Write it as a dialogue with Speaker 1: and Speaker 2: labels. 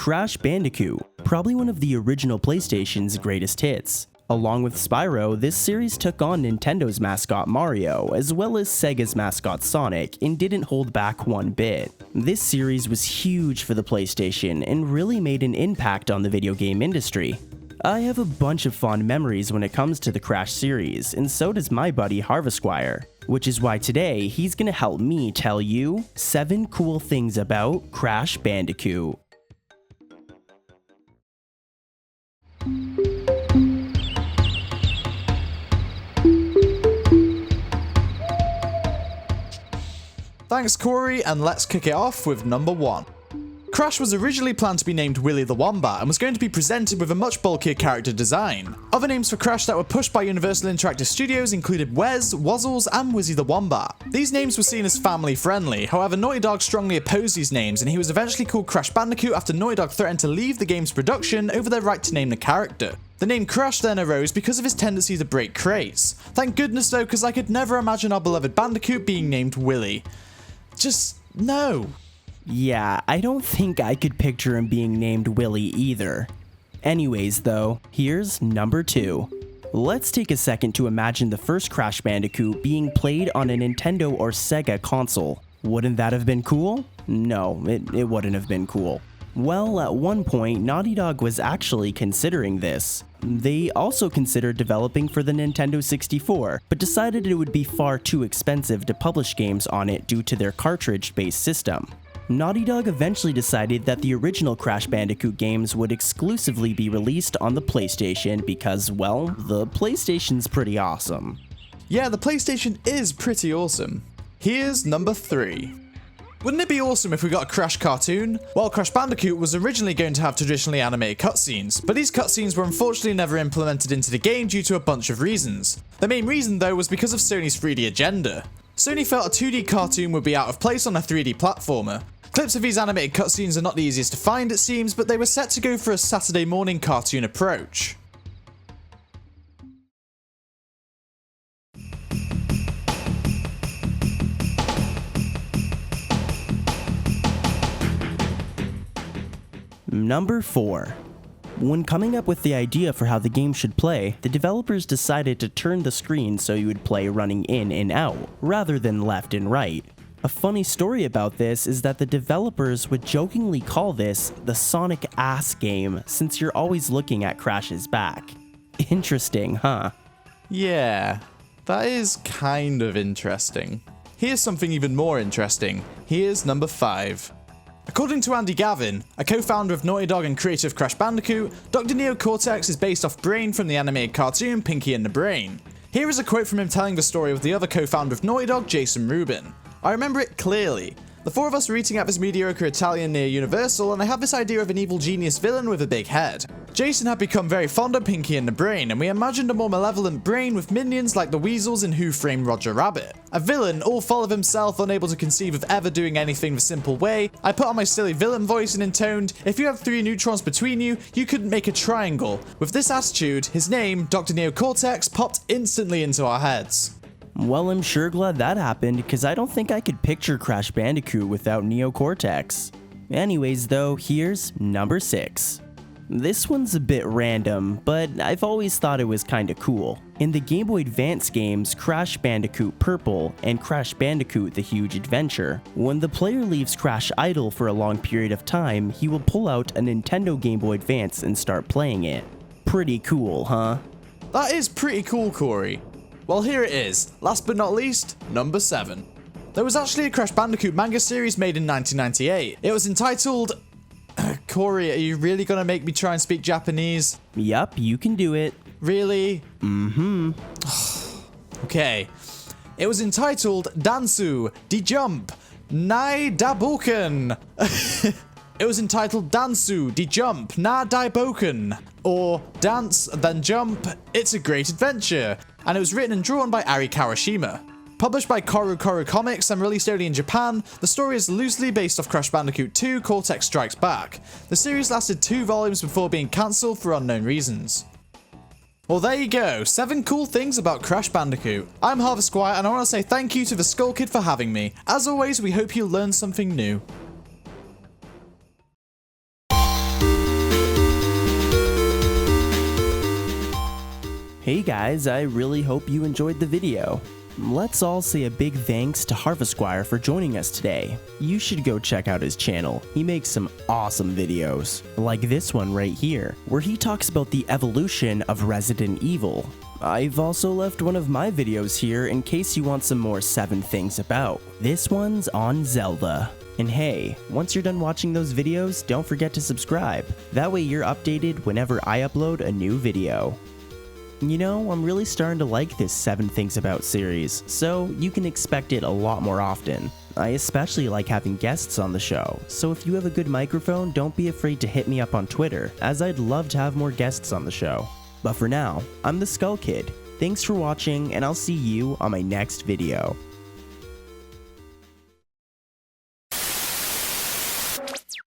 Speaker 1: Crash Bandicoot, probably one of the original PlayStation's greatest hits. Along with Spyro, this series took on Nintendo's mascot Mario, as well as Sega's mascot Sonic, and didn't hold back one bit. This series was huge for the PlayStation and really made an impact on the video game industry. I have a bunch of fond memories when it comes to the Crash series, and so does my buddy Harvesquire, which is why today he's gonna help me tell you 7 cool things about Crash Bandicoot.
Speaker 2: Thanks Corey, and let's kick it off with number 1. Crash was originally planned to be named Willy the Wombat and was going to be presented with a much bulkier character design. Other names for Crash that were pushed by Universal Interactive Studios included Wes, Wozzles, and Wizzy the Wombat. These names were seen as family friendly, however Naughty Dog strongly opposed these names and he was eventually called Crash Bandicoot after Naughty Dog threatened to leave the game's production over their right to name the character. The name Crash then arose because of his tendency to break crates. Thank goodness though, because I could never imagine our beloved Bandicoot being named Willy. Just no.
Speaker 1: Yeah, I don't think I could picture him being named Willy either. Anyways though, here's number 2. Let's take a second to imagine the first Crash Bandicoot being played on a Nintendo or Sega console. Wouldn't that have been cool? No, it wouldn't have been cool. Well, at one point, Naughty Dog was actually considering this. They also considered developing for the Nintendo 64, but decided it would be far too expensive to publish games on it due to their cartridge-based system. Naughty Dog eventually decided that the original Crash Bandicoot games would exclusively be released on the PlayStation because, well, the PlayStation's pretty awesome.
Speaker 2: Yeah, the PlayStation is pretty awesome. Here's number 3. Wouldn't it be awesome if we got a Crash cartoon? Well, Crash Bandicoot was originally going to have traditionally animated cutscenes, but these cutscenes were unfortunately never implemented into the game due to a bunch of reasons. The main reason though was because of Sony's 3D agenda. Sony felt a 2D cartoon would be out of place on a 3D platformer. Clips of these animated cutscenes are not the easiest to find it seems, but they were set to go for a Saturday morning cartoon approach.
Speaker 1: Number 4. When coming up with the idea for how the game should play, the developers decided to turn the screen so you would play running in and out, rather than left and right. A funny story about this is that the developers would jokingly call this the Sonic ass game since you're always looking at Crash's back. Interesting, huh?
Speaker 2: Yeah, that is kind of interesting. Here's something even more interesting. Here's number 5. According to Andy Gavin, a co-founder of Naughty Dog and creator of Crash Bandicoot, Dr. Neo Cortex is based off Brain from the animated cartoon Pinky and the Brain. Here is a quote from him telling the story of the other co-founder of Naughty Dog, Jason Rubin. I remember it clearly. The 4 of us were eating at this mediocre Italian near Universal and I had this idea of an evil genius villain with a big head. Jason had become very fond of Pinky and the Brain and we imagined a more malevolent brain with minions like the Weasels in Who Framed Roger Rabbit. A villain all full of himself, unable to conceive of ever doing anything the simple way. I put on my silly villain voice and intoned, if you have 3 neutrons between you, you couldn't make a triangle. With this attitude, his name, Dr. Neo Cortex, popped instantly into our heads.
Speaker 1: Well, I'm sure glad that happened, because I don't think I could picture Crash Bandicoot without Neo Cortex. Anyways though, here's number 6. This one's a bit random, but I've always thought it was kinda cool. In the Game Boy Advance games Crash Bandicoot Purple and Crash Bandicoot The Huge Adventure, when the player leaves Crash idle for a long period of time, he will pull out a Nintendo Game Boy Advance and start playing it. Pretty cool, huh?
Speaker 2: That is pretty cool, Corey. Well, here it is. Last but not least, number 7. There was actually a Crash Bandicoot manga series made in 1998. It was entitled... Corey, are you really gonna make me try and speak Japanese?
Speaker 1: Yup, you can do it.
Speaker 2: Really?
Speaker 1: Mm-hmm.
Speaker 2: Okay. It was entitled Dansu, Die Jump, Nai Daboken. It was entitled Dansu, Die Jump, Na Daiboken, or Dance, Then Jump, It's a Great Adventure, and it was written and drawn by Ari Kawashima. Published by Koru Koru Comics and released only in Japan, the story is loosely based off Crash Bandicoot 2 Cortex Strikes Back. The series lasted 2 volumes before being cancelled for unknown reasons. Well, there you go, 7 cool things about Crash Bandicoot. I'm Harvesquire and I want to say thank you to TheSkullKid for having me. As always, we hope you learned something new.
Speaker 1: guys, I really hope you enjoyed the video. Let's all say a big thanks to Harvesquire for joining us today. You should go check out his channel. He makes some awesome videos, like this one right here, where he talks about the evolution of Resident Evil. I've also left one of my videos here in case you want some more 7 things about. This one's on Zelda. And hey, once you're done watching those videos, don't forget to subscribe. That way you're updated whenever I upload a new video. You know, I'm really starting to like this 7 Things About series, so you can expect it a lot more often. I especially like having guests on the show, so if you have a good microphone, don't be afraid to hit me up on Twitter, as I'd love to have more guests on the show. But for now, I'm TheSkullKid. Thanks for watching, and I'll see you on my next video.